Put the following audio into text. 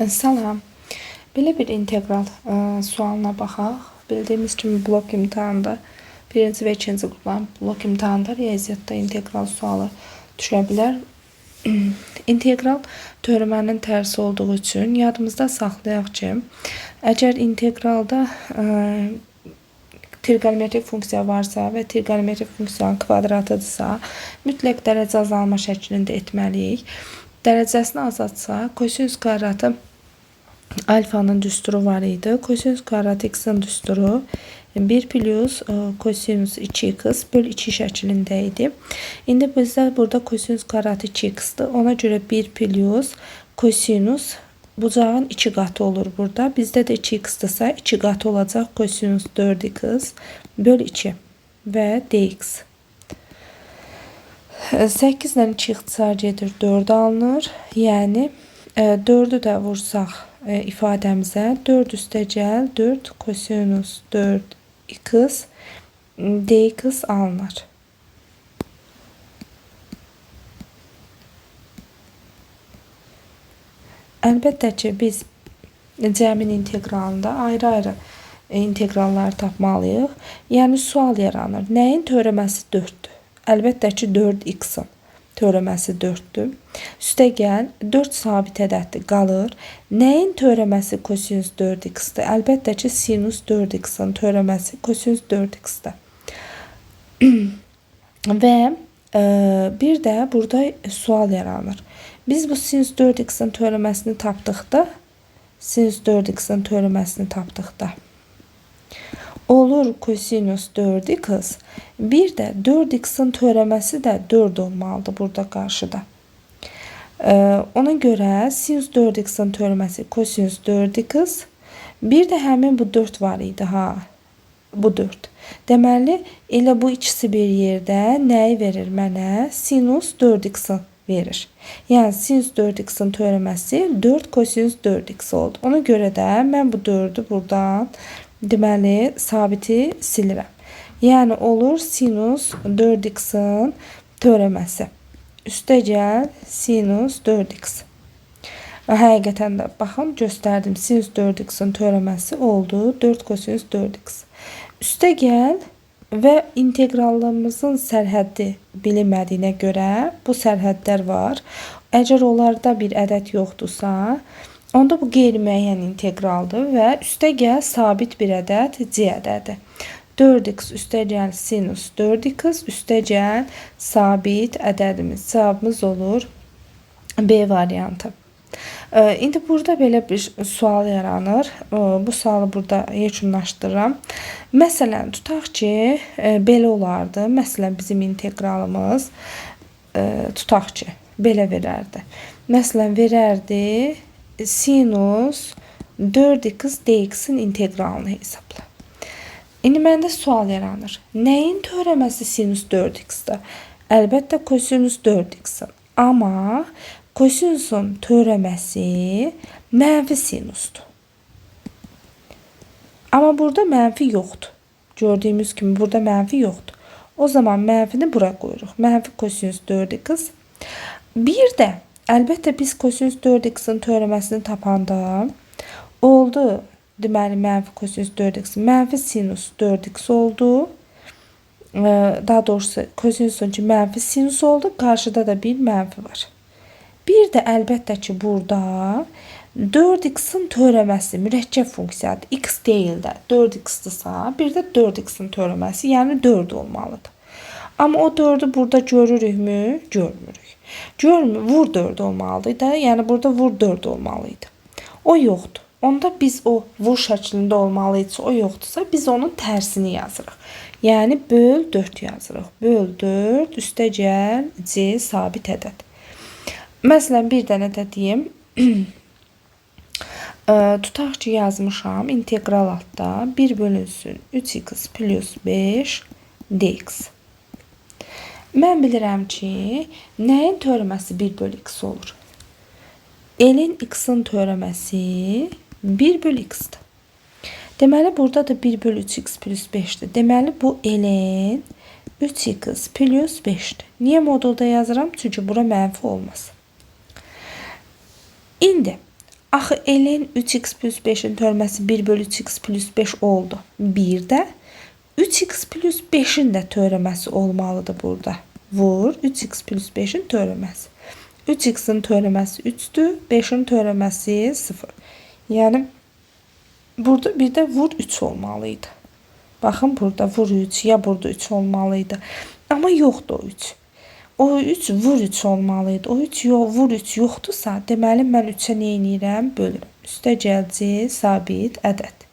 Salam. Belə bir integral sualına baxaq. Bildiyimiz kimi blok imtahanda birinci və ikinci qrupların blok imtahanda riyaziyyatda integral sualı düşə bilər. İntegral teoremanın tərsi olduğu üçün yadımızda saxlayaq ki, əgər integralda trigonometrik funksiya varsa və trigonometrik funksiyanın kvadratıdırsa, mütləq dərəcə azalma şəklində etməliyik. Dərəcəsini azaltsa, kosinüs kvadratı alfanın düsturu var idi. Kosinüs kvadratı x'in düsturu 1 plus kosinüs 2x bölü 2 şəklində idi. İndi bizdə burada kosinüs kvadratı 2x'dir. Ona görə 1 plus kosinüs bucağın 2 qatı olur burada. Bizdə də 2x-dırsa 2 qatı olacaq kosinüs 4x bölü 2 və dx. 8 ilə 2 ixtisar gedir, 4 alınır. Yəni 4'ü də vursaq ifadəmizə 4 üstəgəl 4 kosinüs 4x dx alınır. Əlbəttə ki, biz cəmin integralında ayrı-ayrı integralları tapmalıyıq. Yəni sual yaranır. Nəyin teoreməsi 4'dür? Əlbəttə ki, 4x-in teoreməsi 4'dür. Üstəgəl 4 sabit ədəddir, qalır. Nəyin teoreməsi kosinüs 4x-dir? Əlbəttə ki, sinus 4x-in teoreməsi kosinüs 4x-dir. Və bir də burada sual yaranır. Biz bu sinüs 4x'in teoreməsini tapdıqda, olur kosinüs 4x. Bir də 4x'in teoreməsi də 4 olmalıdır burada qarşıda. Ona görə sinüs 4x'in teoreməsi kosinüs 4x. Bir də həmin bu 4 var idi ha. Bu 4. Deməli, elə bu ikisi bir yerdə nəyi verir mənə? Sinüs 4x'in verir. Yəni sinüs 4x'in teoreməsi 4 kosinüs 4x oldu. Ona görə də mən bu 4'ü buradan deməli sabiti silirəm. Yəni olur sinüs 4x'in teoreməsi üstəgəl sinüs 4x. Həqiqətən də baxın göstərdim. Sinüs 4x'in teoreməsi oldu 4 kosinüs 4x. Üstəgəl və integrallarımızın sərhəddi bilinmədiyinə görə bu sərhədlər var. Əgər onlarda bir ədəd yoxdursa, onda bu qeyri-müəyyən integraldır və üstəgəl sabit bir ədəd c ədədi. 4x üstəgəl sinüs 4x üstəgəl sabit ədədimiz. Cavabımız olur B variantı. İndi burada belə bir sual yaranır. Bu sualı burada yekunlaşdırıram. Məsələn, tutaq ki, belə olardı. Məsələn, bizim integralımız tutaq ki, belə verərdi. Məsələn, verərdi sinüs 4x dx-in integralını hesabla. İndi məndə sual yaranır. Nəyin teoreməsi sinüs 4x-dir? Əlbəttə kosinüs 4x-in. Amma kosinüsün teoreməsi mənfi sinusdur. Amma burada mənfi yoxdur. Gördüyümüz kimi burada mənfi yoxdur. O zaman mənfini bura qoyuruq. Mənfi kosinüs 4x. Bir də əlbəttə biz kosinüs 4x-in teoreməsini tapanda oldu. Deməli mənfi kosinüs 4x mənfi sinus 4x oldu. Daha doğrusu kosinüsün ki mənfi sinus oldu. Qarşıda da bir mənfi var. Bir də əlbəttə ki burada 4x'in teoreməsi mürəkkəb funksiyadır. X deyil də 4x-dırsa, bir də 4x'in teoreməsi, yəni 4 olmalıdır. Amma o 4'ü burada görürükmü? Görmürük. Görmür, vur 4 olmalıydı. Yəni burada vur 4 olmalıydı. O yoxdur. Onda biz o vur şəklində olmalıydı. O yoxdursa biz onun tərsini yazırıq. Yəni böl 4 yazırıq. Böl 4 üstəgəl c sabit ədəd. Məsələn, bir dənə də deyim. Tutaq ki, yazmışam. İntegral altda 1 bölünsün 3x plus 5 dx. Mən bilirəm ki, nəyin teoreməsi 1 bölü x olur? L'in x'in teoreməsi 1 bölü x'dir. Deməli, burada da 1 bölü 3x plus 5'dir. Deməli, bu L'in 3x plus 5'dir. Niyə modulda yazıram? Çünki bura mənfi olmaz. İndi Axı elin 3x plus 5'in törəməsi 1 bölü 3x plus 5 oldu. Bir də 3x plus 5'in də törəməsi olmalıdır burada. Vur 3x plus 5'in törəməsi. 3x'in törəməsi 3'dür, 5'in törəməsi 0. Yəni burada bir də vur 3 olmalıydı. Baxın burada vur 3 ya burada 3 olmalıydı. Amma yoxdur o 3. O 3 vur 3 olmalıydı. O 3 vur 3 yoxdursa, deməli mən 3-ə nə edirəm? Bölürəm. Üstə gələcək sabit ədəd.